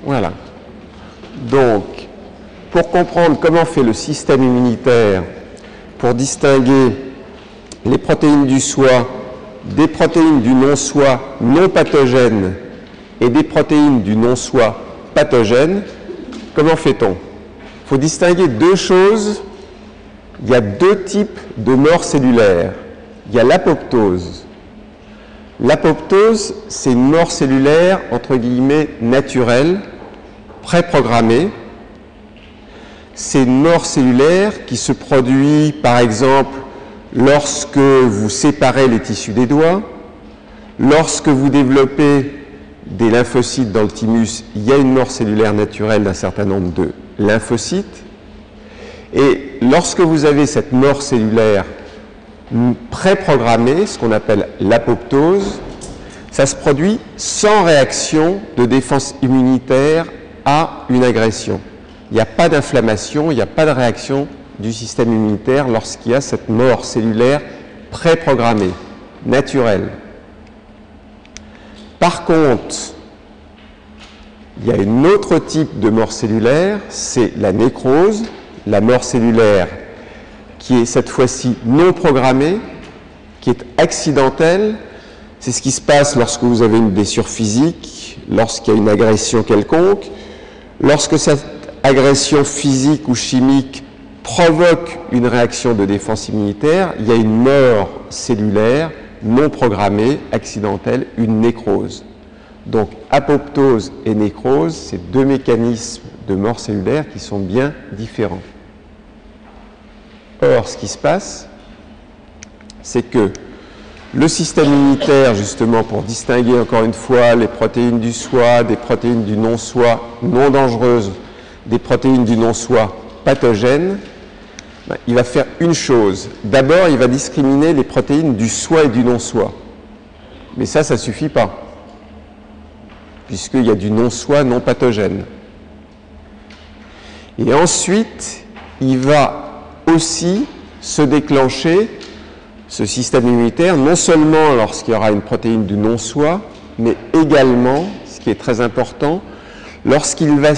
Voilà. Donc, pour comprendre comment fait le système immunitaire pour distinguer les protéines du soi des protéines du non-soi non pathogènes et des protéines du non-soi pathogènes, comment fait-on? Il faut distinguer deux choses. Il y a deux types de mort cellulaire. Il y a l'apoptose. L'apoptose, c'est une mort cellulaire, entre guillemets, naturelle, préprogrammée. C'est une mort cellulaire qui se produit, par exemple, lorsque vous séparez les tissus des doigts, lorsque vous développez des lymphocytes dans le thymus, il y a une mort cellulaire naturelle d'un certain nombre de lymphocytes. Et lorsque vous avez cette mort cellulaire préprogrammée, ce qu'on appelle l'apoptose, ça se produit sans réaction de défense immunitaire à une agression. Il n'y a pas d'inflammation, il n'y a pas de réaction du système immunitaire lorsqu'il y a cette mort cellulaire préprogrammée, naturelle. Par contre, il y a un autre type de mort cellulaire, c'est la nécrose, la mort cellulaire qui est cette fois-ci non programmée, qui est accidentelle. C'est ce qui se passe lorsque vous avez une blessure physique, lorsqu'il y a une agression quelconque, lorsque cette agression physique ou chimique provoque une réaction de défense immunitaire, il y a une mort cellulaire non programmée, accidentelle, une nécrose. Donc apoptose et nécrose, c'est deux mécanismes de mort cellulaire qui sont bien différents. Or, ce qui se passe, c'est que le système immunitaire, justement, pour distinguer encore une fois les protéines du soi, des protéines du non-soi non dangereuses, des protéines du non-soi pathogènes, il va faire une chose. D'abord, il va discriminer les protéines du soi et du non-soi. Mais ça ne suffit pas, puisqu'il y a du non-soi non pathogène. Et ensuite, il va aussi se déclencher, ce système immunitaire, non seulement lorsqu'il y aura une protéine du non-soi, mais également, ce qui est très important, lorsqu'il va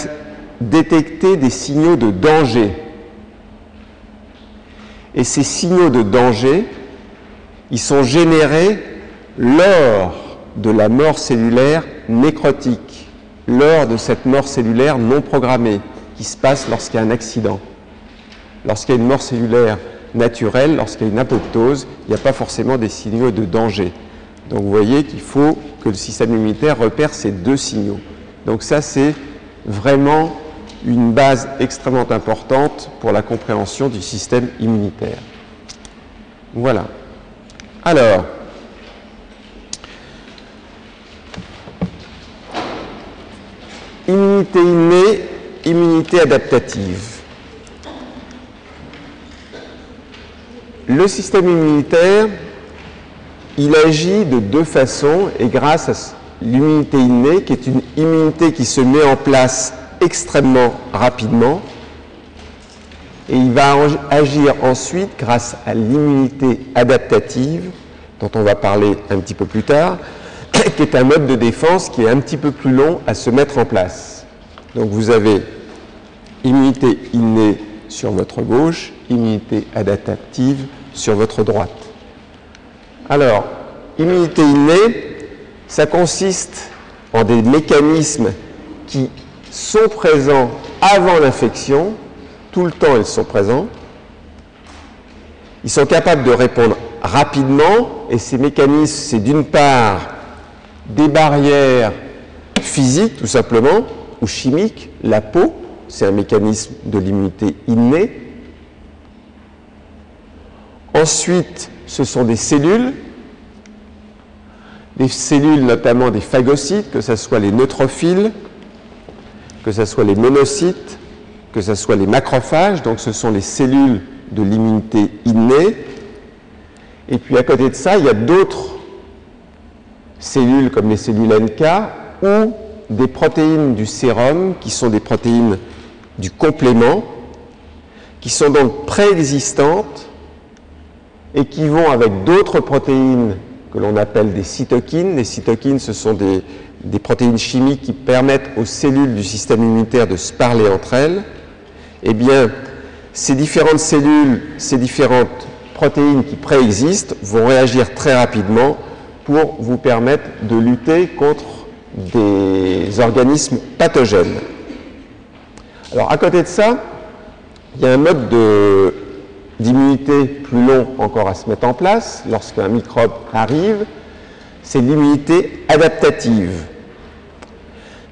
détecter des signaux de danger. Et ces signaux de danger, ils sont générés lors de la mort cellulaire nécrotique, lors de cette mort cellulaire non programmée qui se passe lorsqu'il y a un accident. Lorsqu'il y a une mort cellulaire naturelle, lorsqu'il y a une apoptose, il n'y a pas forcément des signaux de danger. Donc vous voyez qu'il faut que le système immunitaire repère ces deux signaux. Donc ça, c'est vraiment une base extrêmement importante pour la compréhension du système immunitaire. Voilà. Alors, immunité innée, immunité adaptative. Le système immunitaire, il agit de deux façons et grâce à l'immunité innée, qui est une immunité qui se met en place extrêmement rapidement, et il va agir ensuite grâce à l'immunité adaptative, dont on va parler un petit peu plus tard, qui est un mode de défense qui est un petit peu plus long à se mettre en place. Donc vous avez immunité innée sur votre gauche, immunité adaptative sur votre droite. Alors, immunité innée, ça consiste en des mécanismes qui sont présents avant l'infection, tout le temps ils sont présents. Ils sont capables de répondre rapidement et ces mécanismes, c'est d'une part des barrières physiques tout simplement ou chimiques, la peau, c'est un mécanisme de l'immunité innée. Ensuite, ce sont des cellules notamment des phagocytes, que ce soit les neutrophiles, que ce soit les monocytes, que ce soit les macrophages, donc ce sont les cellules de l'immunité innée. Et puis à côté de ça, il y a d'autres cellules comme les cellules NK ou des protéines du sérum qui sont des protéines du complément, qui sont donc préexistantes et qui vont avec d'autres protéines que l'on appelle des cytokines. Les cytokines, ce sont des des protéines chimiques qui permettent aux cellules du système immunitaire de se parler entre elles, eh bien, ces différentes cellules, ces différentes protéines qui préexistent vont réagir très rapidement pour vous permettre de lutter contre des organismes pathogènes. Alors, à côté de ça, il y a un mode d'immunité plus long encore à se mettre en place lorsqu'un microbe arrive, c'est l'immunité adaptative.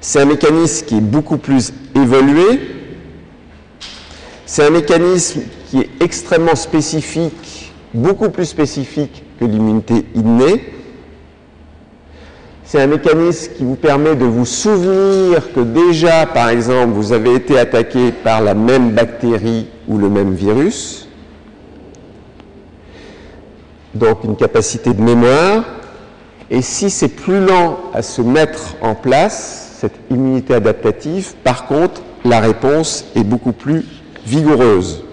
C'est un mécanisme qui est beaucoup plus évolué. C'est un mécanisme qui est extrêmement spécifique, beaucoup plus spécifique que l'immunité innée. C'est un mécanisme qui vous permet de vous souvenir que déjà, par exemple, vous avez été attaqué par la même bactérie ou le même virus. Donc une capacité de mémoire. Et si c'est plus lent à se mettre en place, cette immunité adaptative, par contre, la réponse est beaucoup plus vigoureuse.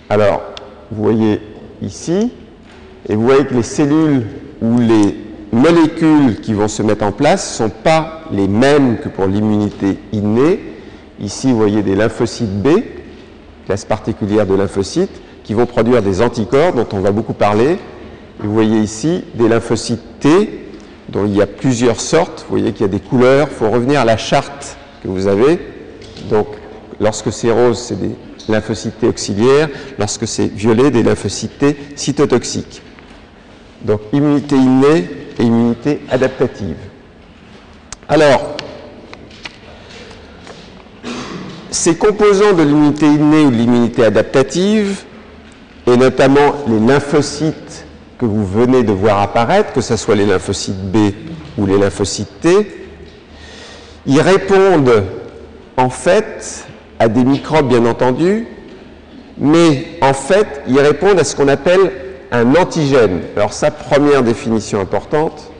Alors, vous voyez ici, et vous voyez que les cellules ou les molécules qui vont se mettre en place ne sont pas les mêmes que pour l'immunité innée. Ici, vous voyez des lymphocytes B, classe particulière de lymphocytes, qui vont produire des anticorps dont on va beaucoup parler. Et vous voyez ici des lymphocytes T, dont il y a plusieurs sortes. Vous voyez qu'il y a des couleurs. Il faut revenir à la charte que vous avez. Donc, lorsque c'est rose, c'est des lymphocytes T auxiliaires. Lorsque c'est violet, des lymphocytes T cytotoxiques. Donc, immunité innée et immunité adaptative. Alors, ces composants de l'immunité innée ou de l'immunité adaptative, et notamment les lymphocytes que vous venez de voir apparaître, que ce soit les lymphocytes B ou les lymphocytes T, ils répondent en fait à des microbes bien entendu, mais en fait ils répondent à ce qu'on appelle un antigène. Alors ça, première définition importante,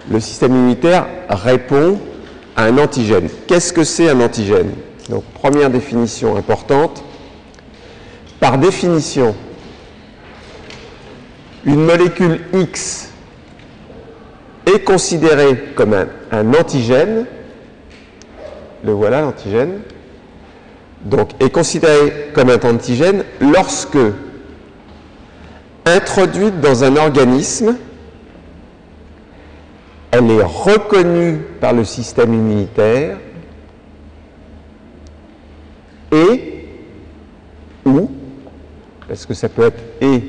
le système immunitaire répond à un antigène. Qu'est-ce que c'est un antigène? Donc première définition importante, par définition, une molécule X est considérée comme un antigène, le voilà l'antigène, donc est considérée comme un antigène lorsque introduite dans un organisme, elle est reconnue par le système immunitaire et ou, parce que ça peut être et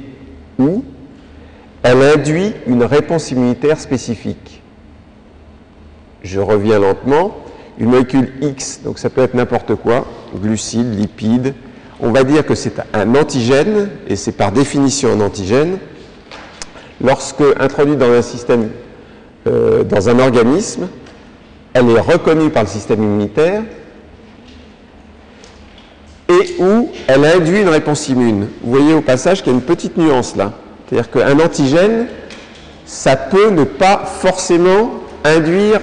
ou, elle induit une réponse immunitaire spécifique. Je reviens lentement. Une molécule X, donc ça peut être n'importe quoi, glucides, lipides. On va dire que c'est un antigène, et c'est par définition un antigène. Lorsque introduite dans un système, dans un organisme, elle est reconnue par le système immunitaire et où elle induit une réponse immune. Vous voyez au passage qu'il y a une petite nuance là. C'est-à-dire qu'un antigène, ça peut ne pas forcément induire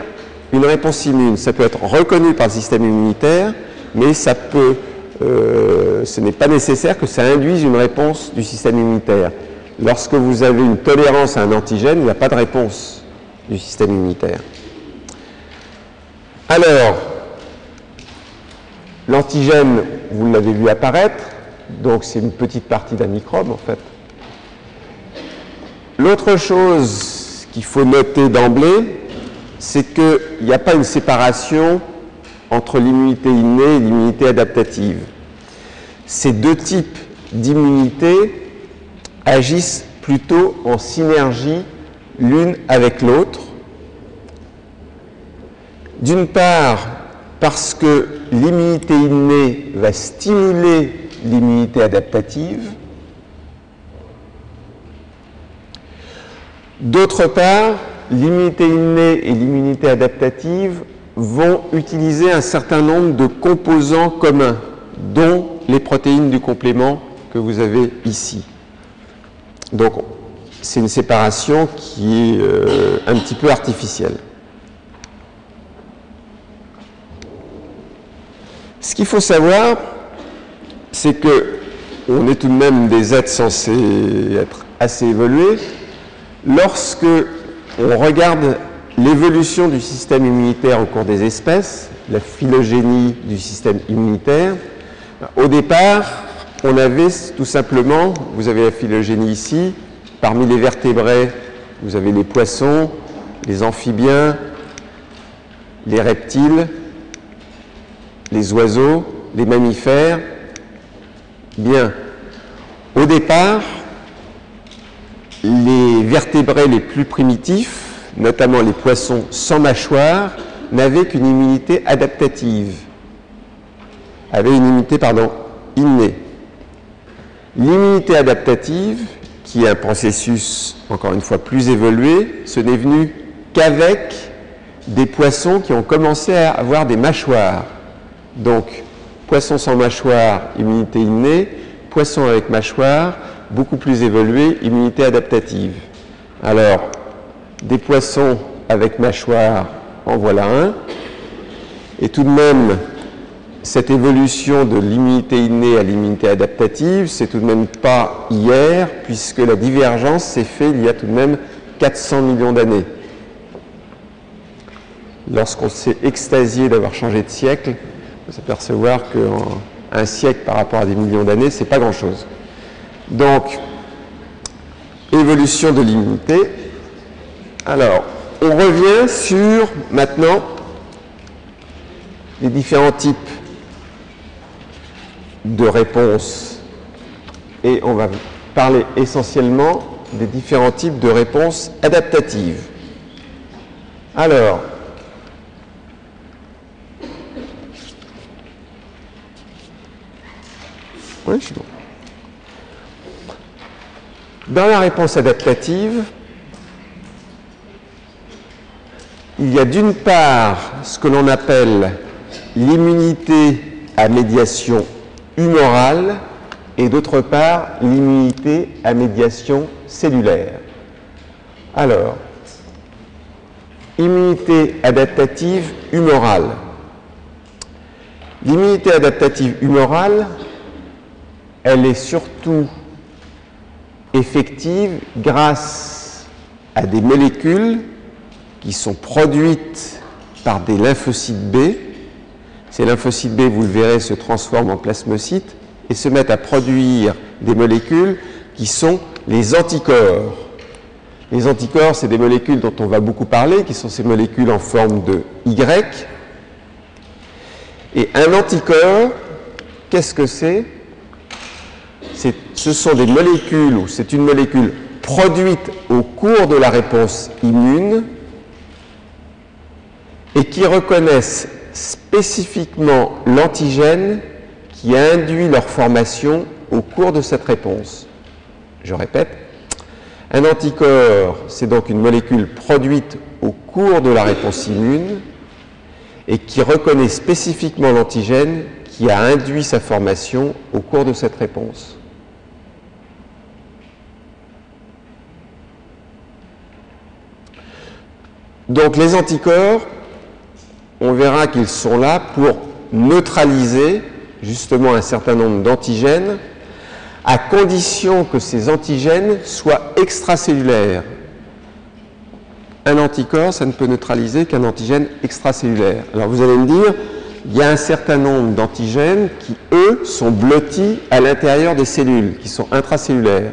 une réponse immune. Ça peut être reconnu par le système immunitaire, mais ça peut, ce n'est pas nécessaire que ça induise une réponse du système immunitaire. Lorsque vous avez une tolérance à un antigène, il n'y a pas de réponse du système immunitaire. Alors, l'antigène, vous l'avez vu apparaître, donc c'est une petite partie d'un microbe en fait. L'autre chose qu'il faut noter d'emblée, c'est qu'il n'y a pas une séparation entre l'immunité innée et l'immunité adaptative. Ces deux types d'immunité agissent plutôt en synergie l'une avec l'autre. D'une part, parce que l'immunité innée va stimuler l'immunité adaptative. D'autre part, l'immunité innée et l'immunité adaptative vont utiliser un certain nombre de composants communs, dont les protéines du complément que vous avez ici. Donc, c'est une séparation qui est un petit peu artificielle. Ce qu'il faut savoir, c'est que on est tout de même des êtres censés être assez évolués. Lorsque on regarde l'évolution du système immunitaire au cours des espèces, la phylogénie du système immunitaire. Au départ, on avait tout simplement, vous avez la phylogénie ici, parmi les vertébrés, vous avez les poissons, les amphibiens, les reptiles, les oiseaux, les mammifères. Bien, au départ, les vertébrés les plus primitifs, notamment les poissons sans mâchoire, n'avaient qu'une immunité adaptative, avaient une immunité, innée. L'immunité adaptative, qui est un processus, encore une fois, plus évolué, ce n'est venu qu'avec des poissons qui ont commencé à avoir des mâchoires. Donc, poissons sans mâchoire, immunité innée, poissons avec mâchoire, beaucoup plus évolué, immunité adaptative. Alors, des poissons avec mâchoire, en voilà un. Et tout de même, cette évolution de l'immunité innée à l'immunité adaptative, c'est tout de même pas hier, puisque la divergence s'est faite il y a tout de même 400 millions d'années. Lorsqu'on s'est extasié d'avoir changé de siècle, on peut s'apercevoir qu'un siècle par rapport à des millions d'années, c'est pas grand-chose. Donc, évolution de l'immunité. Alors, on revient sur, maintenant, les différents types de réponses. Et on va parler essentiellement des différents types de réponses adaptatives. Alors, oui, je suis bon. Dans la réponse adaptative, il y a d'une part ce que l'on appelle l'immunité à médiation humorale et d'autre part l'immunité à médiation cellulaire. Alors, immunité adaptative humorale. L'immunité adaptative humorale, elle est surtout effective grâce à des molécules qui sont produites par des lymphocytes B. Ces lymphocytes B, vous le verrez, se transforment en plasmocytes et se mettent à produire des molécules qui sont les anticorps. Les anticorps, c'est des molécules dont on va beaucoup parler, qui sont ces molécules en forme de Y. Et un anticorps, qu'est-ce que c'est? Ce sont des molécules, ou c'est une molécule produite au cours de la réponse immune et qui reconnaissent spécifiquement l'antigène qui a induit leur formation au cours de cette réponse. Je répète, un anticorps, c'est donc une molécule produite au cours de la réponse immune et qui reconnaît spécifiquement l'antigène qui a induit sa formation au cours de cette réponse. Donc les anticorps, on verra qu'ils sont là pour neutraliser justement un certain nombre d'antigènes à condition que ces antigènes soient extracellulaires. Un anticorps, ça ne peut neutraliser qu'un antigène extracellulaire. Alors vous allez me dire, il y a un certain nombre d'antigènes qui, eux, sont blottis à l'intérieur des cellules, qui sont intracellulaires.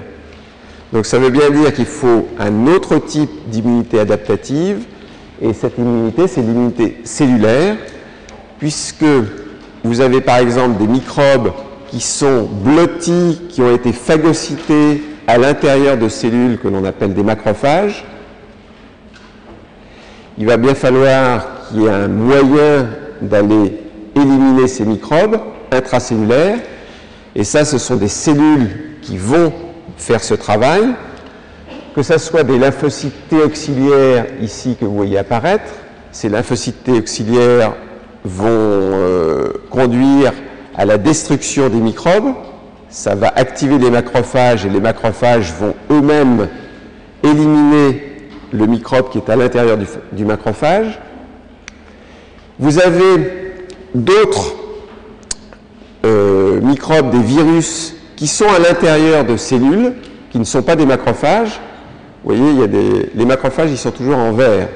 Donc ça veut bien dire qu'il faut un autre type d'immunité adaptative. Et cette immunité, c'est l'immunité cellulaire, puisque vous avez par exemple des microbes qui sont blottis, qui ont été phagocytés à l'intérieur de cellules que l'on appelle des macrophages. Il va bien falloir qu'il y ait un moyen d'aller éliminer ces microbes intracellulaires, et ça, ce sont des cellules qui vont faire ce travail. Que ce soit des lymphocytes T auxiliaires ici que vous voyez apparaître, ces lymphocytes T auxiliaires vont conduire à la destruction des microbes, ça va activer les macrophages et les macrophages vont eux-mêmes éliminer le microbe qui est à l'intérieur du macrophage. Vous avez d'autres microbes, des virus, qui sont à l'intérieur de cellules, qui ne sont pas des macrophages. Vous voyez, les macrophages, ils sont toujours en vert.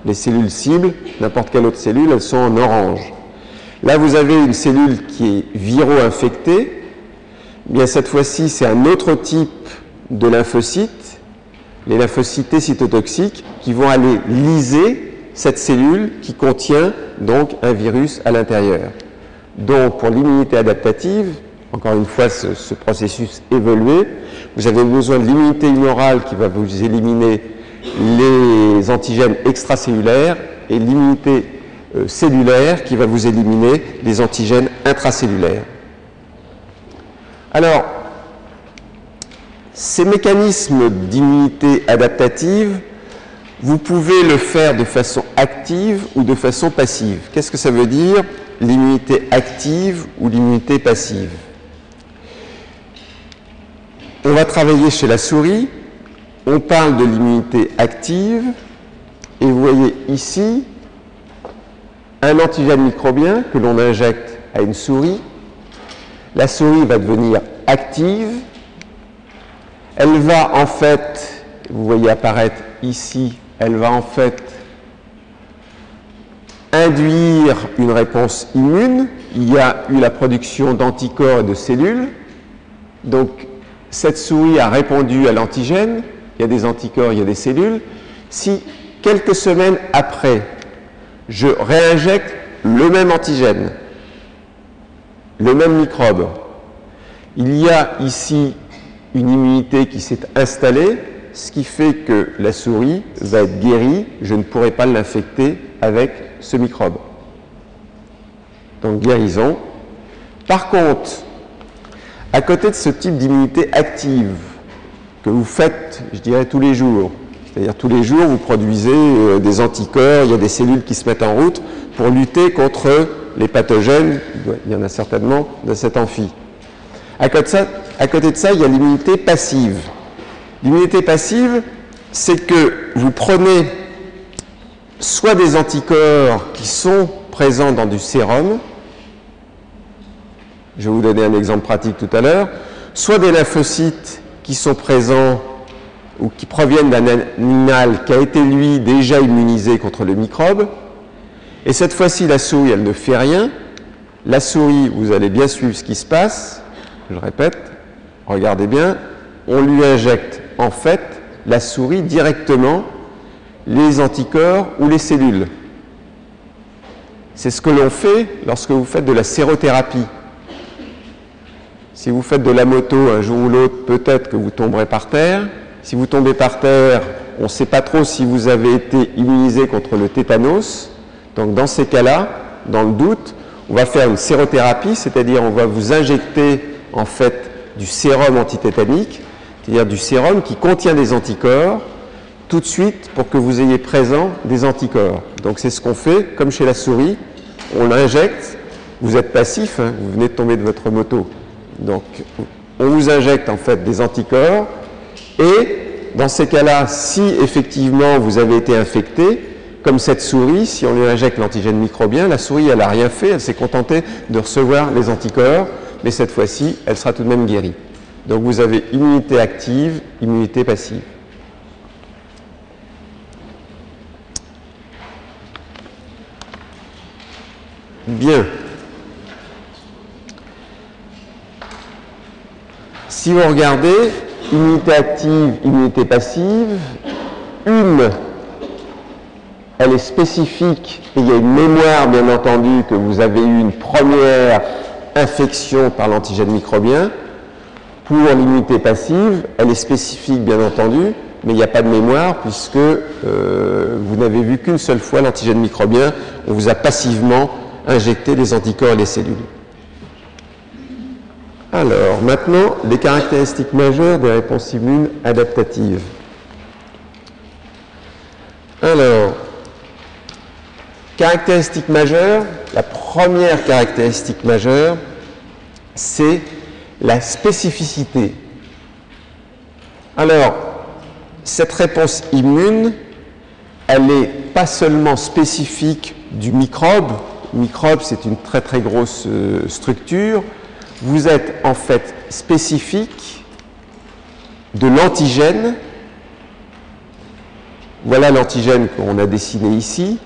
Les cellules cibles, n'importe quelle autre cellule, elles sont en orange. Là, vous avez une cellule qui est viro-infectée. Bien, cette fois-ci, c'est un autre type de lymphocytes, les lymphocytes T cytotoxiques, qui vont aller lyser cette cellule qui contient donc un virus à l'intérieur. Donc, pour l'immunité adaptative, encore une fois, ce processus évolué, vous avez besoin de l'immunité humorale qui va vous éliminer les antigènes extracellulaires et l'immunité cellulaire qui va vous éliminer les antigènes intracellulaires. Alors, ces mécanismes d'immunité adaptative, vous pouvez le faire de façon active ou de façon passive. Qu'est-ce que ça veut dire, l'immunité active ou l'immunité passive? On va travailler chez la souris, on parle de l'immunité active, et vous voyez ici un antigène microbien que l'on injecte à une souris. La souris va devenir active, elle va en fait, vous voyez apparaître ici, elle va en fait induire une réponse immune. Il y a eu la production d'anticorps et de cellules, donc cette souris a répondu à l'antigène, il y a des anticorps, il y a des cellules. Si quelques semaines après, je réinjecte le même antigène, le même microbe, il y a ici une immunité qui s'est installée, ce qui fait que la souris va être guérie, je ne pourrai pas l'infecter avec ce microbe. Donc guérison. Par contre, à côté de ce type d'immunité active que vous faites, je dirais, tous les jours, c'est-à-dire tous les jours, vous produisez des anticorps, il y a des cellules qui se mettent en route pour lutter contre les pathogènes, il y en a certainement dans cet amphi. À côté de ça, il y a l'immunité passive. L'immunité passive, c'est que vous prenez soit des anticorps qui sont présents dans du sérum, je vais vous donner un exemple pratique tout à l'heure, soit des lymphocytes qui sont présents ou qui proviennent d'un animal qui a été, lui, déjà immunisé contre le microbe. Et cette fois-ci, la souris, elle ne fait rien. La souris, vous allez bien suivre ce qui se passe. Je répète, regardez bien, on lui injecte en fait la souris directement les anticorps ou les cellules. C'est ce que l'on fait lorsque vous faites de la sérothérapie. Si vous faites de la moto un jour ou l'autre, peut-être que vous tomberez par terre. Si vous tombez par terre, on ne sait pas trop si vous avez été immunisé contre le tétanos. Donc dans ces cas-là, dans le doute, on va faire une sérothérapie, c'est-à-dire on va vous injecter en fait du sérum antitétanique, c'est-à-dire du sérum qui contient des anticorps, tout de suite pour que vous ayez présent des anticorps. Donc c'est ce qu'on fait, comme chez la souris, on l'injecte, vous êtes passif, hein, vous venez de tomber de votre moto. Donc on vous injecte en fait des anticorps et dans ces cas-là, si effectivement vous avez été infecté, comme cette souris, si on lui injecte l'antigène microbien, la souris elle n'a rien fait, elle s'est contentée de recevoir les anticorps, mais cette fois-ci, elle sera tout de même guérie. Donc vous avez immunité active, immunité passive. Bien. Si vous regardez, immunité active, immunité passive, une, elle est spécifique et il y a une mémoire, bien entendu, que vous avez eu une première infection par l'antigène microbien. Pour l'immunité passive, elle est spécifique, bien entendu, mais il n'y a pas de mémoire puisque vous n'avez vu qu'une seule fois l'antigène microbien, on vous a passivement injecté les anticorps et les cellules. Alors, maintenant, les caractéristiques majeures des réponses immunes adaptatives. Alors, caractéristiques majeures, la première caractéristique majeure, c'est la spécificité. Alors, cette réponse immune, elle n'est pas seulement spécifique du microbe. Le microbe, c'est une très très grosse structure. Vous êtes en fait spécifique de l'antigène. Voilà l'antigène qu'on a dessiné ici.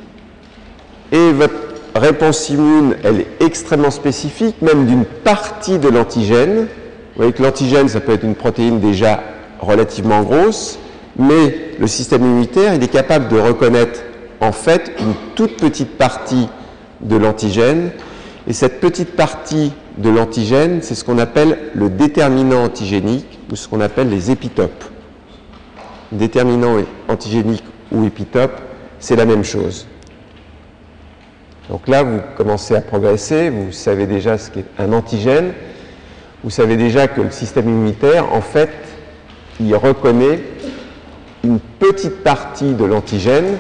Et votre réponse immune, elle est extrêmement spécifique, même d'une partie de l'antigène. Vous voyez que l'antigène, ça peut être une protéine déjà relativement grosse, mais le système immunitaire, il est capable de reconnaître en fait une toute petite partie de l'antigène. Et cette petite partie de l'antigène, c'est ce qu'on appelle le déterminant antigénique ou ce qu'on appelle les épitopes. Déterminant antigénique ou épitope, c'est la même chose. Donc là, vous commencez à progresser, vous savez déjà ce qu'est un antigène, vous savez déjà que le système immunitaire, en fait, il reconnaît une petite partie de l'antigène,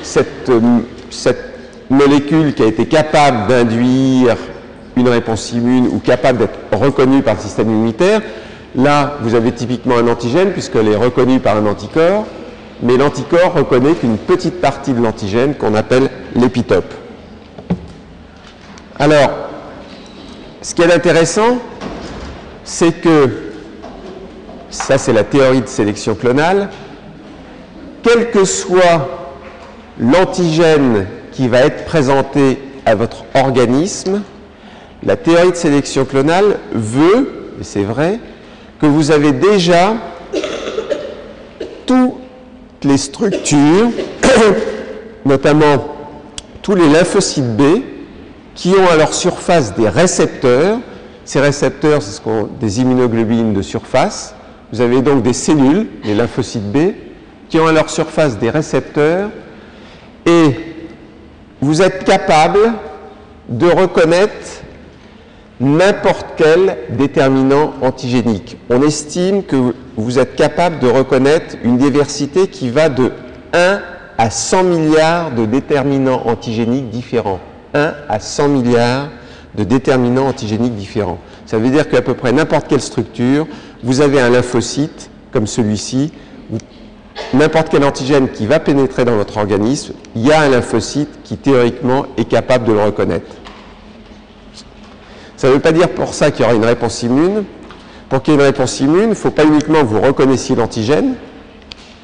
cette molécule qui a été capable d'induire une réponse immune ou capable d'être reconnue par le système immunitaire. Là, vous avez typiquement un antigène puisqu'elle est reconnue par un anticorps, mais l'anticorps reconnaît qu'une petite partie de l'antigène qu'on appelle l'épitope. Alors, ce qui est intéressant, c'est que, ça c'est la théorie de sélection clonale, quel que soit l'antigène qui va être présenté à votre organisme, la théorie de sélection clonale veut, et c'est vrai, que vous avez déjà toutes les structures, notamment tous les lymphocytes B, qui ont à leur surface des récepteurs. Ces récepteurs, c'est des immunoglobulines de surface. Vous avez donc des cellules, les lymphocytes B, qui ont à leur surface des récepteurs, et vous êtes capable de reconnaître n'importe quel déterminant antigénique. On estime que vous êtes capable de reconnaître une diversité qui va de 1 à 100 milliards de déterminants antigéniques différents. 1 à 100 milliards de déterminants antigéniques différents. Ça veut dire qu'à peu près n'importe quelle structure, vous avez un lymphocyte, comme celui-ci, n'importe quel antigène qui va pénétrer dans votre organisme, il y a un lymphocyte qui théoriquement est capable de le reconnaître. Ça ne veut pas dire pour ça qu'il y aura une réponse immune. Pour qu'il y ait une réponse immune, il ne faut pas uniquement que vous reconnaissiez l'antigène,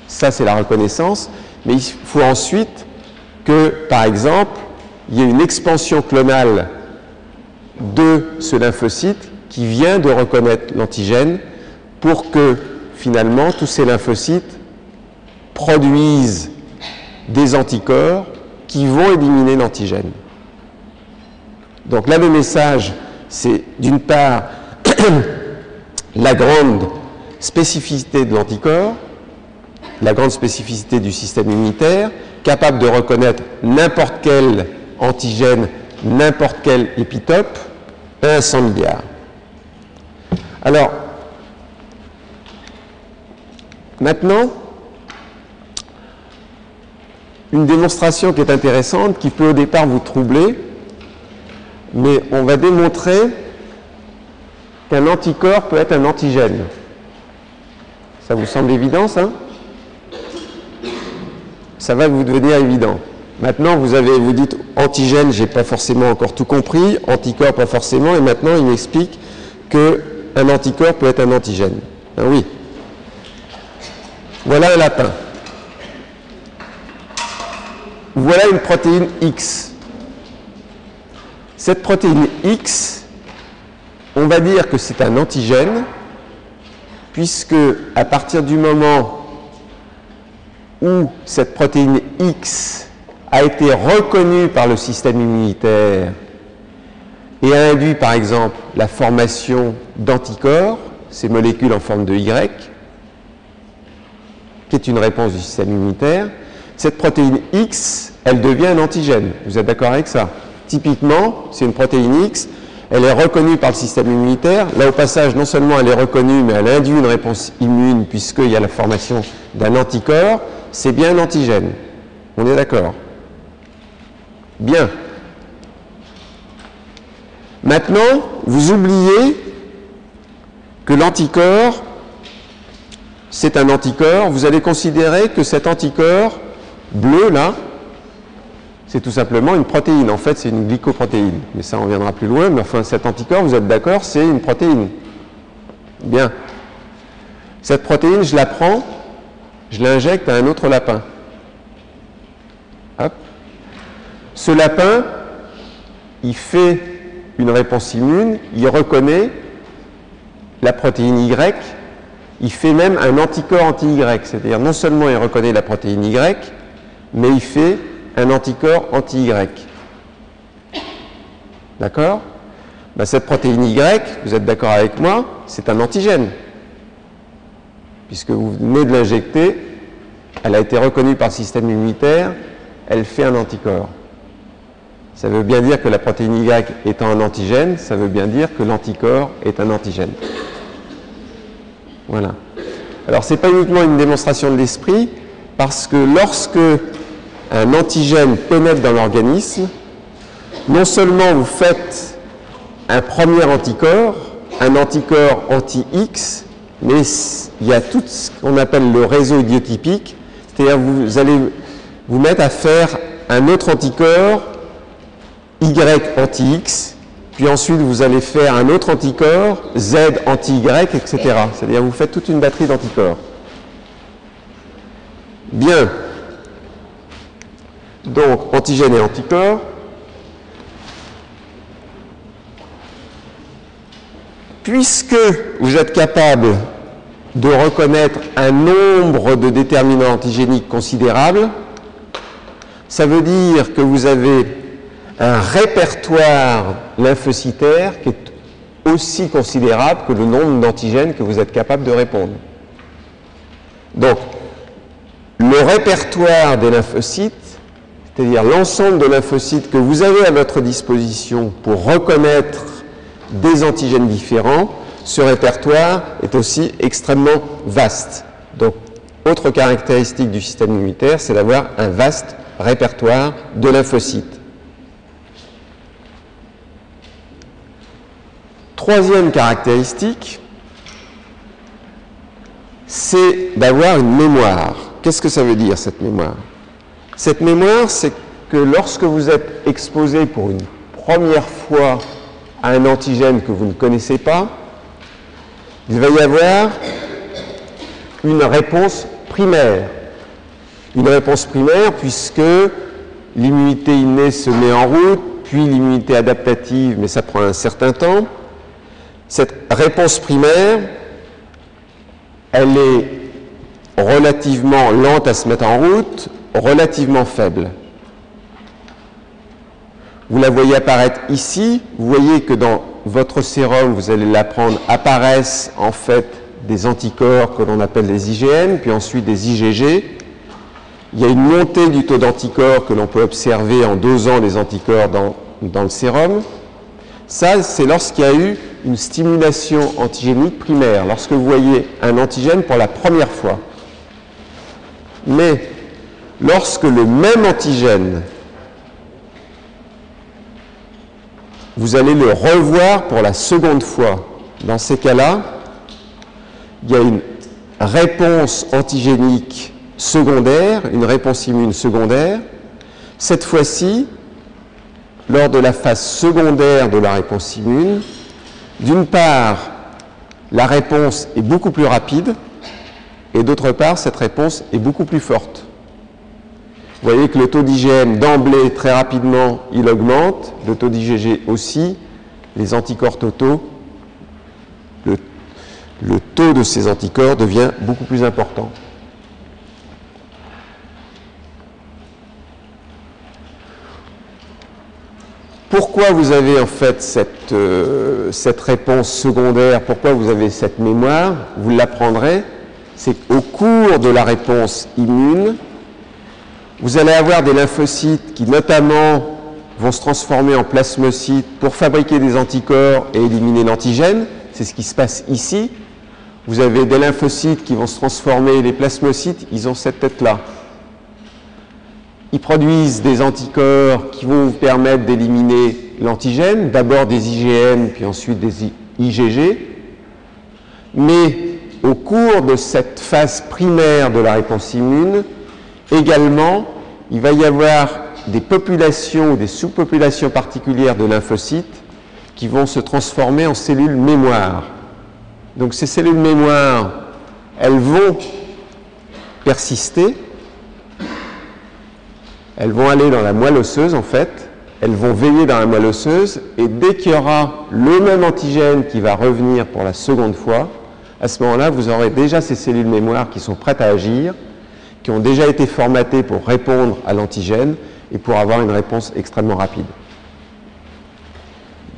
ça c'est la reconnaissance, mais il faut ensuite que, par exemple, il y ait une expansion clonale de ce lymphocyte qui vient de reconnaître l'antigène pour que, finalement, tous ces lymphocytes produisent des anticorps qui vont éliminer l'antigène. Donc là, le message, c'est d'une part la grande spécificité de l'anticorps, la grande spécificité du système immunitaire, capable de reconnaître n'importe quel antigène, n'importe quel épitope, 1 à 100 milliards. Alors, maintenant, une démonstration qui est intéressante, qui peut au départ vous troubler, mais on va démontrer qu'un anticorps peut être un antigène. Ça vous semble évident, ça? Ça va vous devenir évident. Maintenant, vous dites antigène, j'ai pas forcément encore tout compris, anticorps pas forcément, et maintenant il m'explique qu'un anticorps peut être un antigène. Ah oui. Voilà un lapin. Voilà une protéine X. Cette protéine X, on va dire que c'est un antigène, puisque à partir du moment où cette protéine X a été reconnue par le système immunitaire et a induit par exemple la formation d'anticorps, ces molécules en forme de Y, qui est une réponse du système immunitaire, cette protéine X, elle devient un antigène. Vous êtes d'accord avec ça? Typiquement, c'est une protéine X, elle est reconnue par le système immunitaire. Là, au passage, non seulement elle est reconnue, mais elle induit une réponse immune puisqu'il y a la formation d'un anticorps. C'est bien un antigène. On est d'accord? Bien. Maintenant, vous oubliez que l'anticorps, c'est un anticorps. Vous allez considérer que cet anticorps bleu, là, c'est tout simplement une protéine. En fait, c'est une glycoprotéine. Mais ça, on reviendra plus loin. Mais enfin, cet anticorps, vous êtes d'accord, c'est une protéine. Bien. Cette protéine, je la prends, je l'injecte à un autre lapin. Ce lapin, il fait une réponse immune, il reconnaît la protéine Y, il fait même un anticorps anti-Y, c'est-à-dire non seulement il reconnaît la protéine Y, mais il fait un anticorps anti-Y. D'accord? Ben, cette protéine Y, vous êtes d'accord avec moi, c'est un antigène. Puisque vous venez de l'injecter, elle a été reconnue par le système immunitaire, elle fait un anticorps. Ça veut bien dire que la protéine Y étant un antigène, ça veut bien dire que l'anticorps est un antigène. Voilà. Alors, ce n'est pas uniquement une démonstration de l'esprit, parce que lorsque un antigène pénètre dans l'organisme, non seulement vous faites un premier anticorps, un anticorps anti-X, mais il y a tout ce qu'on appelle le réseau idiotypique, c'est-à-dire vous allez vous mettre à faire un autre anticorps Y anti-X, puis ensuite vous allez faire un autre anticorps Z anti-Y, etc. C'est-à-dire vous faites toute une batterie d'anticorps. Bien. Donc, antigène et anticorps. Puisque vous êtes capable de reconnaître un nombre de déterminants antigéniques considérables, ça veut dire que vous avez un répertoire lymphocytaire qui est aussi considérable que le nombre d'antigènes que vous êtes capable de répondre. Donc, le répertoire des lymphocytes, c'est-à-dire l'ensemble de lymphocytes que vous avez à votre disposition pour reconnaître des antigènes différents, ce répertoire est aussi extrêmement vaste. Donc, autre caractéristique du système immunitaire, c'est d'avoir un vaste répertoire de lymphocytes. Troisième caractéristique, c'est d'avoir une mémoire. Qu'est-ce que ça veut dire, cette mémoire? Cette mémoire, c'est que lorsque vous êtes exposé pour une première fois à un antigène que vous ne connaissez pas, il va y avoir une réponse primaire. Une réponse primaire puisque l'immunité innée se met en route, puis l'immunité adaptative, mais ça prend un certain temps. Cette réponse primaire, elle est relativement lente à se mettre en route, relativement faible. Vous la voyez apparaître ici. Vous voyez que dans votre sérum, vous allez l'apprendre, apparaissent en fait des anticorps que l'on appelle des IgM, puis ensuite des IgG. Il y a une montée du taux d'anticorps que l'on peut observer en dosant les anticorps dans le sérum. Ça, c'est lorsqu'il y a eu une stimulation antigénique primaire, lorsque vous voyez un antigène pour la première fois. Mais lorsque le même antigène, vous allez le revoir pour la seconde fois, dans ces cas-là, il y a une réponse antigénique secondaire, une réponse immune secondaire. Cette fois-ci, lors de la phase secondaire de la réponse immune, d'une part, la réponse est beaucoup plus rapide, et d'autre part, cette réponse est beaucoup plus forte. Vous voyez que le taux d'IgM d'emblée, très rapidement, il augmente, le taux d'IgG aussi, les anticorps totaux, le taux de ces anticorps devient beaucoup plus important. Pourquoi vous avez en fait cette réponse secondaire, pourquoi vous avez cette mémoire? Vous l'apprendrez, c'est qu'au cours de la réponse immune, vous allez avoir des lymphocytes qui notamment vont se transformer en plasmocytes pour fabriquer des anticorps et éliminer l'antigène. C'est ce qui se passe ici. Vous avez des lymphocytes qui vont se transformer, les plasmocytes, ils ont cette tête-là. Ils produisent des anticorps qui vont vous permettre d'éliminer l'antigène, d'abord des IgM, puis ensuite des IgG. Mais au cours de cette phase primaire de la réponse immune, également, il va y avoir des populations ou des sous-populations particulières de lymphocytes qui vont se transformer en cellules mémoire. Donc ces cellules mémoire, elles vont persister elles vont aller dans la moelle osseuse en fait, elles vont veiller dans la moelle osseuse et dès qu'il y aura le même antigène qui va revenir pour la seconde fois, à ce moment-là, vous aurez déjà ces cellules mémoire qui sont prêtes à agir, qui ont déjà été formatées pour répondre à l'antigène et pour avoir une réponse extrêmement rapide.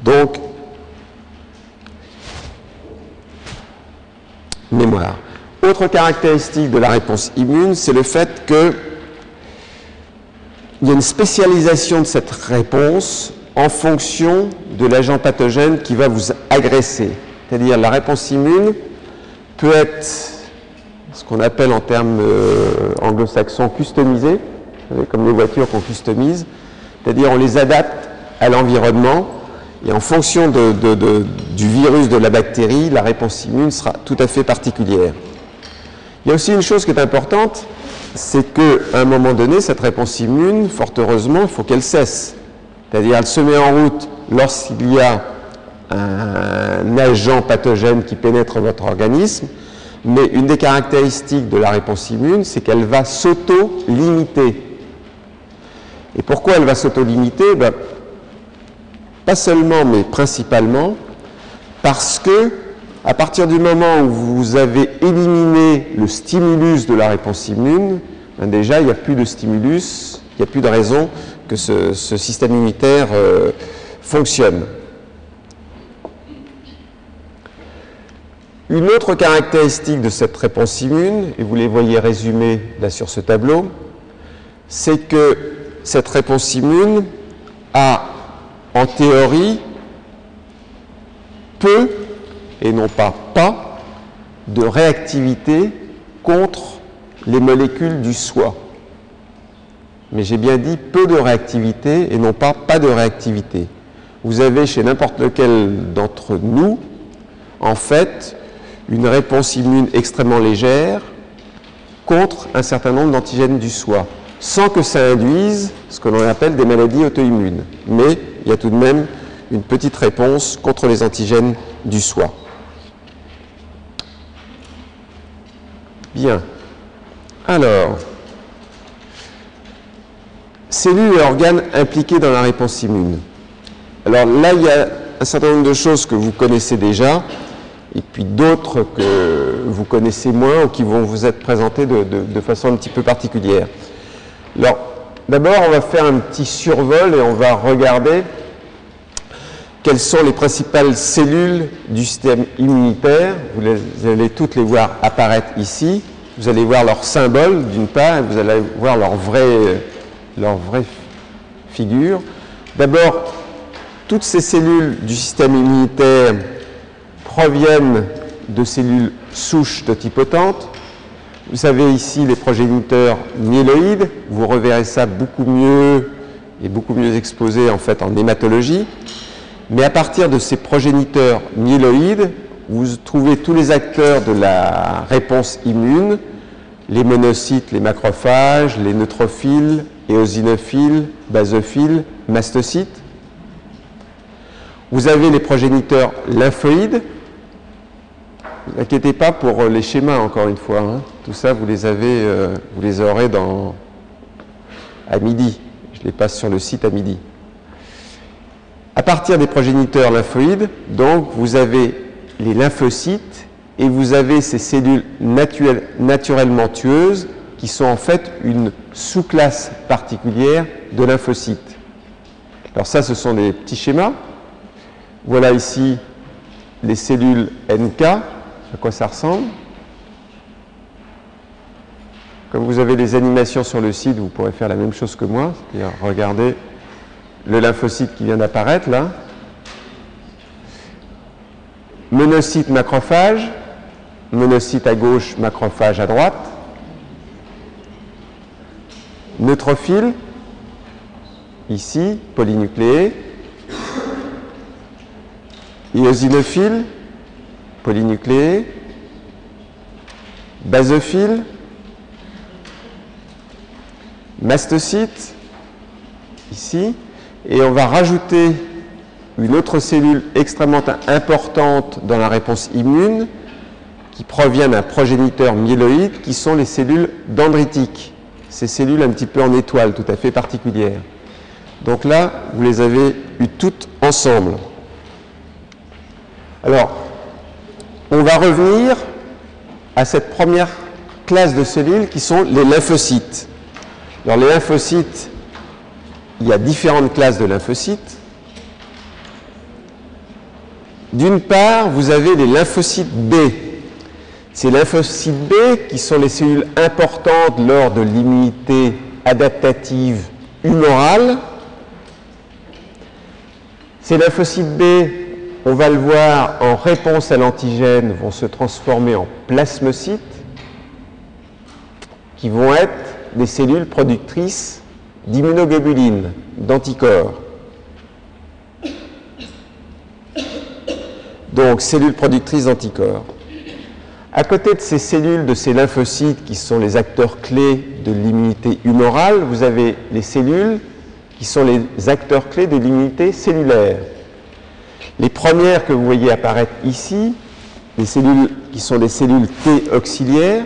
Donc, mémoire. Autre caractéristique de la réponse immune, c'est le fait qu'il y a une spécialisation de cette réponse en fonction de l'agent pathogène qui va vous agresser. C'est-à-dire la réponse immune peut être ce qu'on appelle en termes anglo-saxons customisée, comme les voitures qu'on customise, c'est-à-dire on les adapte à l'environnement et en fonction du virus, de la bactérie, la réponse immune sera tout à fait particulière. Il y a aussi une chose qui est importante, c'est qu'à un moment donné, cette réponse immune, fort heureusement, il faut qu'elle cesse. C'est-à-dire elle se met en route lorsqu'il y a un agent pathogène qui pénètre votre organisme, mais une des caractéristiques de la réponse immune, c'est qu'elle va s'auto-limiter. Et pourquoi elle va s'auto-limiter? Pas seulement, mais principalement, parce que à partir du moment où vous avez éliminé le stimulus de la réponse immune, déjà il n'y a plus de stimulus, il n'y a plus de raison que ce système immunitaire fonctionne. Une autre caractéristique de cette réponse immune, et vous les voyez résumées là sur ce tableau, c'est que cette réponse immune a en théorie peu, et non pas de réactivité contre les molécules du soi. Mais j'ai bien dit peu de réactivité et non pas de réactivité. Vous avez chez n'importe lequel d'entre nous, en fait, une réponse immune extrêmement légère contre un certain nombre d'antigènes du soi, sans que ça induise ce que l'on appelle des maladies auto-immunes. Mais il y a tout de même une petite réponse contre les antigènes du soi. Bien. Alors, cellules et organes impliqués dans la réponse immune. Alors là, il y a un certain nombre de choses que vous connaissez déjà, et puis d'autres que vous connaissez moins ou qui vont vous être présentées de façon un petit peu particulière. Alors, d'abord, on va faire un petit survol et on va regarder quelles sont les principales cellules du système immunitaire. Vous allez toutes les voir apparaître ici. Vous allez voir leur symbole d'une part et vous allez voir leur vraie figure. D'abord, toutes ces cellules du système immunitaire proviennent de cellules souches totipotentes. Vous avez ici les progéniteurs myéloïdes. Vous reverrez ça beaucoup mieux et beaucoup mieux exposé en fait en hématologie. Mais à partir de ces progéniteurs myéloïdes, vous trouvez tous les acteurs de la réponse immune, les monocytes, les macrophages, les neutrophiles, éosinophiles, basophiles, mastocytes. Vous avez les progéniteurs lymphoïdes. Ne vous inquiétez pas pour les schémas, encore une fois. Hein. Tout ça, vous les aurez à midi. Je les passe sur le site à midi. À partir des progéniteurs lymphoïdes, donc, vous avez les lymphocytes et vous avez ces cellules naturellement tueuses qui sont en fait une sous-classe particulière de lymphocytes. Alors ça, ce sont des petits schémas. Voilà ici les cellules NK, à quoi ça ressemble. Comme vous avez les animations sur le site, vous pourrez faire la même chose que moi, c'est-à-dire regarder le lymphocyte qui vient d'apparaître là. Monocyte, macrophage, monocyte à gauche, macrophage à droite. Neutrophile, ici, polynucléé. Éosinophile, polynucléé. Basophile. Mastocyte, ici. Et on va rajouter une autre cellule extrêmement importante dans la réponse immune qui provient d'un progéniteur myéloïde qui sont les cellules dendritiques. ces cellules un petit peu en étoile, tout à fait particulières. Donc là, vous les avez eues toutes ensemble. Alors, on va revenir à cette première classe de cellules qui sont les lymphocytes. Alors les lymphocytes, il y a différentes classes de lymphocytes. D'une part, vous avez les lymphocytes B. Ces lymphocytes B qui sont les cellules importantes lors de l'immunité adaptative humorale. Ces lymphocytes B, on va le voir, en réponse à l'antigène, vont se transformer en plasmocytes qui vont être des cellules productrices d'immunoglobulines, d'anticorps. Donc, cellules productrices d'anticorps. À côté de ces cellules, de ces lymphocytes qui sont les acteurs clés de l'immunité humorale, vous avez les cellules qui sont les acteurs clés de l'immunité cellulaire. Les premières que vous voyez apparaître ici, les cellules qui sont des cellules T auxiliaires.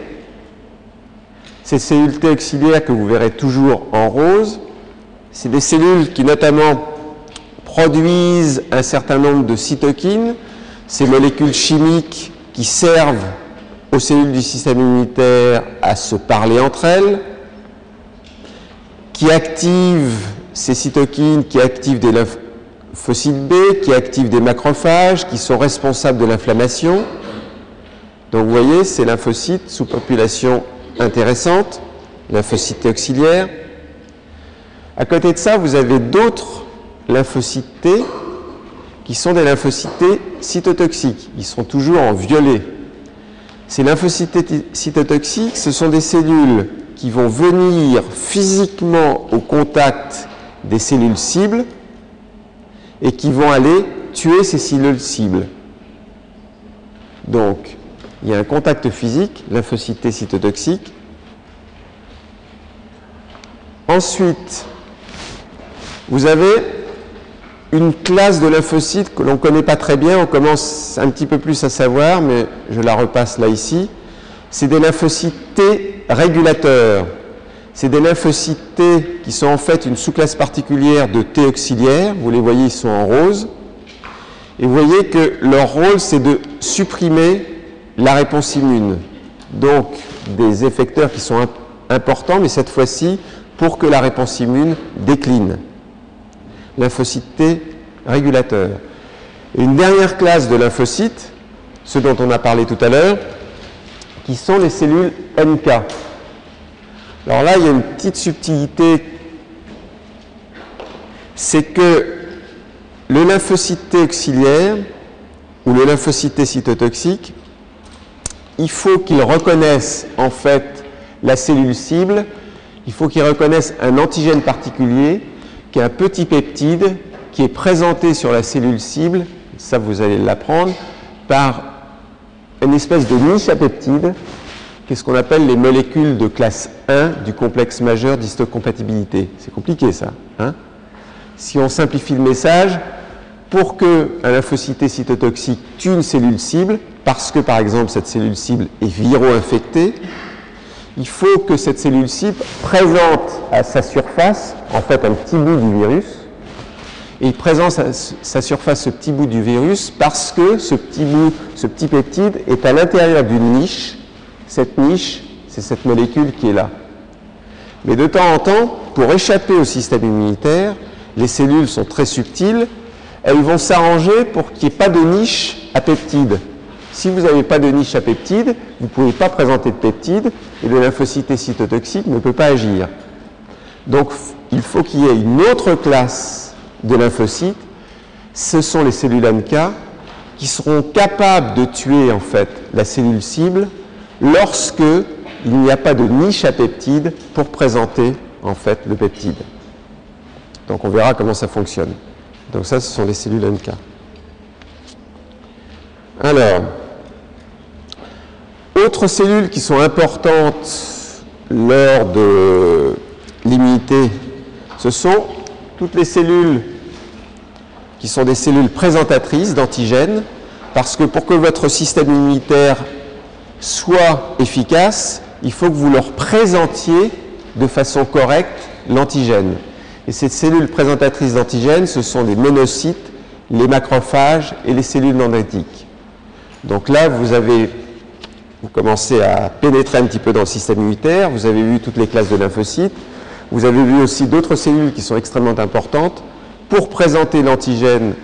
Ces cellules T auxiliaires que vous verrez toujours en rose, c'est des cellules qui notamment produisent un certain nombre de cytokines, ces molécules chimiques qui servent aux cellules du système immunitaire à se parler entre elles, qui activent ces cytokines, qui activent des lymphocytes B, qui activent des macrophages, qui sont responsables de l'inflammation. Donc vous voyez, ces lymphocytes sous population intéressante, lymphocytes auxiliaires. À côté de ça, vous avez d'autres lymphocytes T qui sont des lymphocytes T cytotoxiques. Ils sont toujours en violet. Ces lymphocytes T cytotoxiques, ce sont des cellules qui vont venir physiquement au contact des cellules cibles et qui vont aller tuer ces cellules cibles. Donc, il y a un contact physique, lymphocyte T cytotoxique. Ensuite, vous avez une classe de lymphocytes que l'on ne connaît pas très bien, on commence un petit peu plus à savoir, mais je la repasse là ici. C'est des lymphocytes T régulateurs. C'est des lymphocytes T qui sont en fait une sous-classe particulière de T auxiliaires. Vous les voyez, ils sont en rose. Et vous voyez que leur rôle, c'est de supprimer la réponse immune. Donc, des effecteurs qui sont importants, mais cette fois-ci, pour que la réponse immune décline. Lymphocytes T régulateurs. Et une dernière classe de lymphocytes, ceux dont on a parlé tout à l'heure, qui sont les cellules NK. Alors là, il y a une petite subtilité, c'est que le lymphocyte T auxiliaire ou le lymphocyte T cytotoxique, il faut qu'il reconnaisse en fait la cellule cible, il faut qu'il reconnaisse un antigène particulier qui est un petit peptide qui est présenté sur la cellule cible, ça vous allez l'apprendre, par une espèce de niche à peptides, qui est ce qu'on appelle les molécules de classe 1 du complexe majeur d'histocompatibilité. C'est compliqué ça, hein? Si on simplifie le message, pour qu'un lymphocyte T cytotoxique tue une cellule cible, parce que par exemple cette cellule cible est viro-infectée, il faut que cette cellule cible présente à sa surface, en fait, un petit bout du virus. Et il présente à sa surface ce petit bout du virus parce que ce petit peptide est à l'intérieur d'une niche. Cette niche, c'est cette molécule qui est là. Mais de temps en temps, pour échapper au système immunitaire, les cellules sont très subtiles, elles vont s'arranger pour qu'il n'y ait pas de niche à peptide. Si vous n'avez pas de niche à peptide, vous ne pouvez pas présenter de peptide et le lymphocyte T cytotoxique ne peut pas agir. Donc, il faut qu'il y ait une autre classe de lymphocytes. Ce sont les cellules NK qui seront capables de tuer en fait la cellule cible lorsque il n'y a pas de niche à peptide pour présenter en fait le peptide. Donc, on verra comment ça fonctionne. Donc ça, ce sont les cellules NK. Alors, autres cellules qui sont importantes lors de l'immunité, ce sont toutes les cellules qui sont des cellules présentatrices d'antigènes, parce que pour que votre système immunitaire soit efficace, il faut que vous leur présentiez de façon correcte l'antigène. Et ces cellules présentatrices d'antigènes, ce sont les monocytes, les macrophages et les cellules dendritiques. Donc là, vous commencez à pénétrer un petit peu dans le système immunitaire, vous avez vu toutes les classes de lymphocytes, vous avez vu aussi d'autres cellules qui sont extrêmement importantes pour présenter l'antigène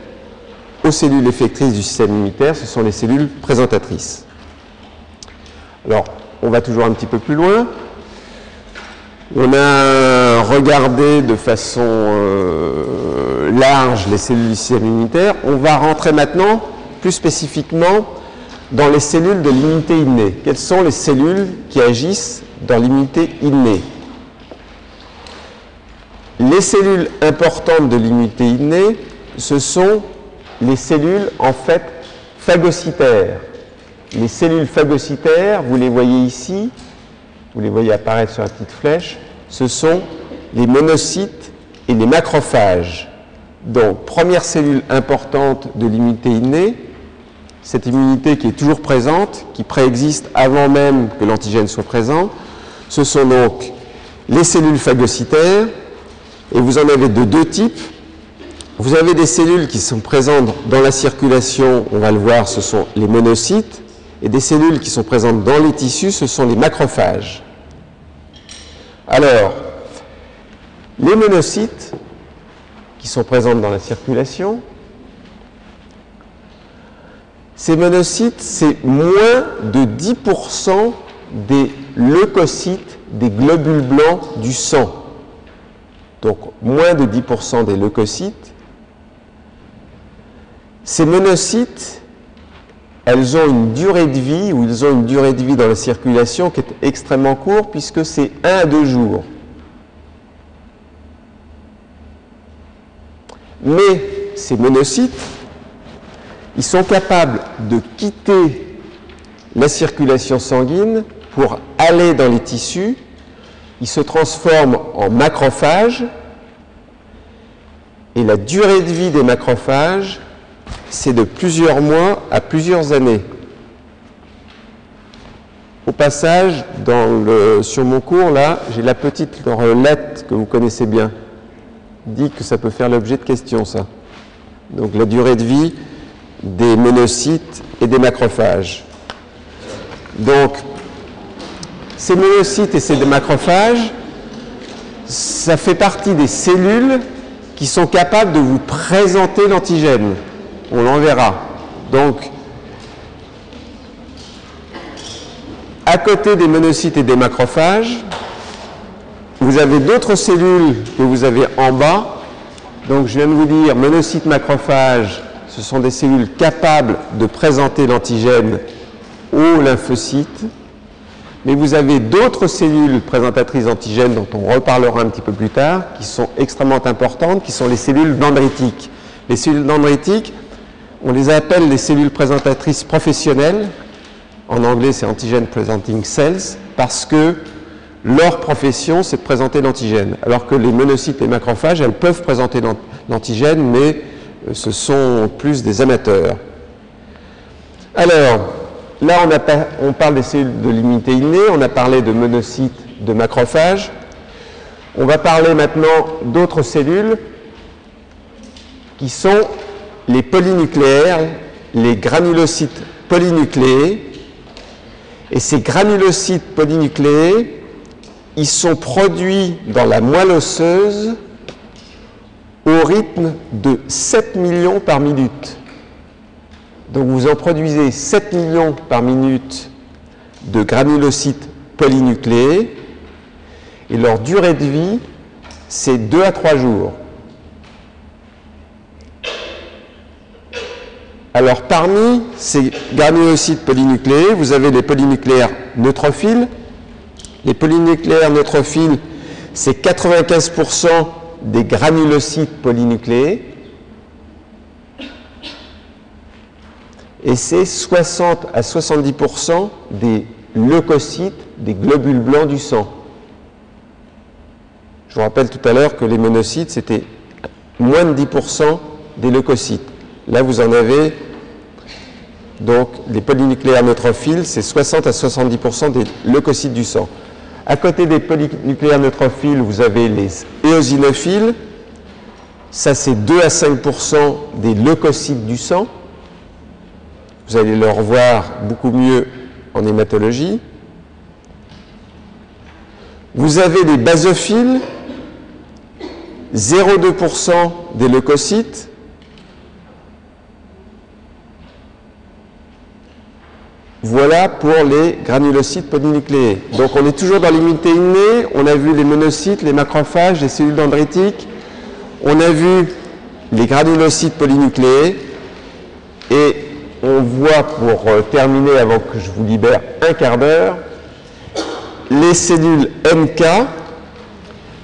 aux cellules effectrices du système immunitaire, ce sont les cellules présentatrices. Alors, on va toujours un petit peu plus loin. On a regardé de façon large les cellules du système immunitaire. On va rentrer maintenant plus spécifiquement dans les cellules de l'immunité innée. Quelles sont les cellules qui agissent dans l'immunité innée? Les cellules importantes de l'immunité innée, ce sont les cellules en fait phagocytaires. Les cellules phagocytaires, vous les voyez ici, vous les voyez apparaître sur la petite flèche, ce sont les monocytes et les macrophages. Donc, première cellule importante de l'immunité innée, cette immunité qui est toujours présente, qui préexiste avant même que l'antigène soit présent, ce sont donc les cellules phagocytaires, et vous en avez de deux types. Vous avez des cellules qui sont présentes dans la circulation, on va le voir, ce sont les monocytes, et des cellules qui sont présentes dans les tissus, ce sont les macrophages. Alors, les monocytes qui sont présents dans la circulation, ces monocytes, c'est moins de 10% des leucocytes, des globules blancs du sang. Donc, moins de 10% des leucocytes. Ces monocytes, elles ont une durée de vie, ou ils ont une durée de vie dans la circulation qui est extrêmement courte, puisque c'est 1 à 2 jours. Mais ces monocytes, ils sont capables de quitter la circulation sanguine pour aller dans les tissus. Ils se transforment en macrophages, et la durée de vie des macrophages, c'est de plusieurs mois à plusieurs années. Au passage, sur mon cours, là, j'ai la petite lettre que vous connaissez bien. Dit que ça peut faire l'objet de questions, ça. Donc la durée de vie des monocytes et des macrophages. Donc, ces monocytes et ces macrophages, ça fait partie des cellules qui sont capables de vous présenter l'antigène. On l'en verra. Donc, à côté des monocytes et des macrophages, vous avez d'autres cellules que vous avez en bas. Donc, je viens de vous dire, monocytes, macrophages, ce sont des cellules capables de présenter l'antigène aux lymphocytes. Mais vous avez d'autres cellules présentatrices d'antigènes dont on reparlera un petit peu plus tard, qui sont extrêmement importantes, qui sont les cellules dendritiques. Les cellules dendritiques, on les appelle les cellules présentatrices professionnelles. En anglais, c'est antigen presenting cells, parce que leur profession, c'est de présenter l'antigène. Alors que les monocytes et macrophages, elles peuvent présenter l'antigène, mais ce sont plus des amateurs. Alors, là, on parle des cellules de l'immunité innée, on a parlé de monocytes, de macrophages. On va parler maintenant d'autres cellules qui sont les polynucléaires, les granulocytes polynucléés. Et ces granulocytes polynucléés, ils sont produits dans la moelle osseuse au rythme de 7 millions par minute. Donc vous en produisez 7 millions par minute de granulocytes polynucléés et leur durée de vie, c'est 2 à 3 jours. Alors parmi ces granulocytes polynucléés, vous avez les polynucléaires neutrophiles. Les polynucléaires neutrophiles, c'est 95% des granulocytes polynucléés. Et c'est 60 à 70% des leucocytes, des globules blancs du sang. Je vous rappelle tout à l'heure que les monocytes, c'était moins de 10% des leucocytes. Là, vous en avez, donc, les polynucléaires neutrophiles, c'est 60 à 70% des leucocytes du sang. À côté des polynucléaires neutrophiles, vous avez les éosinophiles. Ça, c'est 2 à 5% des leucocytes du sang. Vous allez le revoir beaucoup mieux en hématologie. Vous avez les basophiles, 0,2% des leucocytes. Voilà pour les granulocytes polynucléés. Donc on est toujours dans l'immunité innée. On a vu les monocytes, les macrophages, les cellules dendritiques. On a vu les granulocytes polynucléés. Et on voit, pour terminer avant que je vous libère un quart d'heure, les cellules NK.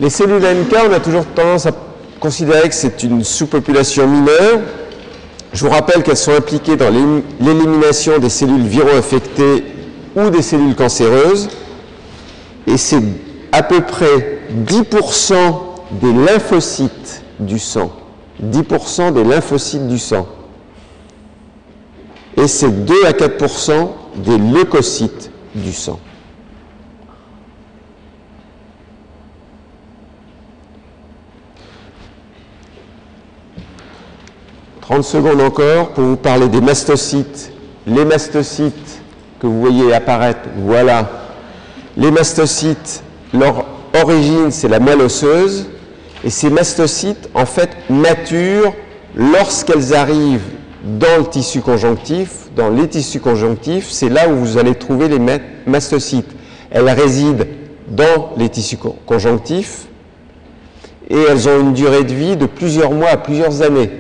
Les cellules NK, on a toujours tendance à considérer que c'est une sous-population mineure. Je vous rappelle qu'elles sont impliquées dans l'élimination des cellules viro-infectées ou des cellules cancéreuses. Et c'est à peu près 10% des lymphocytes du sang. 10% des lymphocytes du sang. Et c'est 2 à 4% des leucocytes du sang. « 30 secondes encore pour vous parler des mastocytes. Les mastocytes que vous voyez apparaître, voilà. Les mastocytes, leur origine, c'est la moelle osseuse. Et ces mastocytes, en fait, maturent lorsqu'elles arrivent dans le tissu conjonctif. Dans les tissus conjonctifs, c'est là où vous allez trouver les mastocytes. Elles résident dans les tissus conjonctifs et elles ont une durée de vie de plusieurs mois à plusieurs années.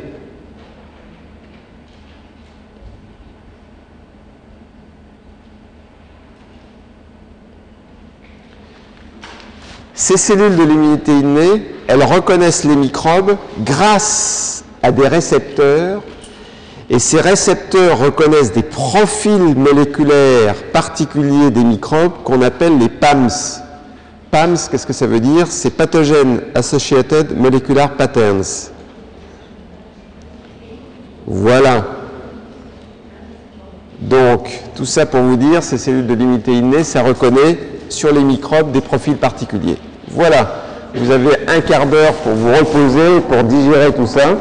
Ces cellules de l'immunité innée, elles reconnaissent les microbes grâce à des récepteurs, et ces récepteurs reconnaissent des profils moléculaires particuliers des microbes qu'on appelle les PAMs. PAMs, qu'est-ce que ça veut dire? C'est Pathogen Associated Molecular Patterns. Voilà. Donc, tout ça pour vous dire, ces cellules de l'immunité innée, ça reconnaît sur les microbes des profils particuliers. Voilà, vous avez un quart d'heure pour vous reposer, pour digérer tout ça.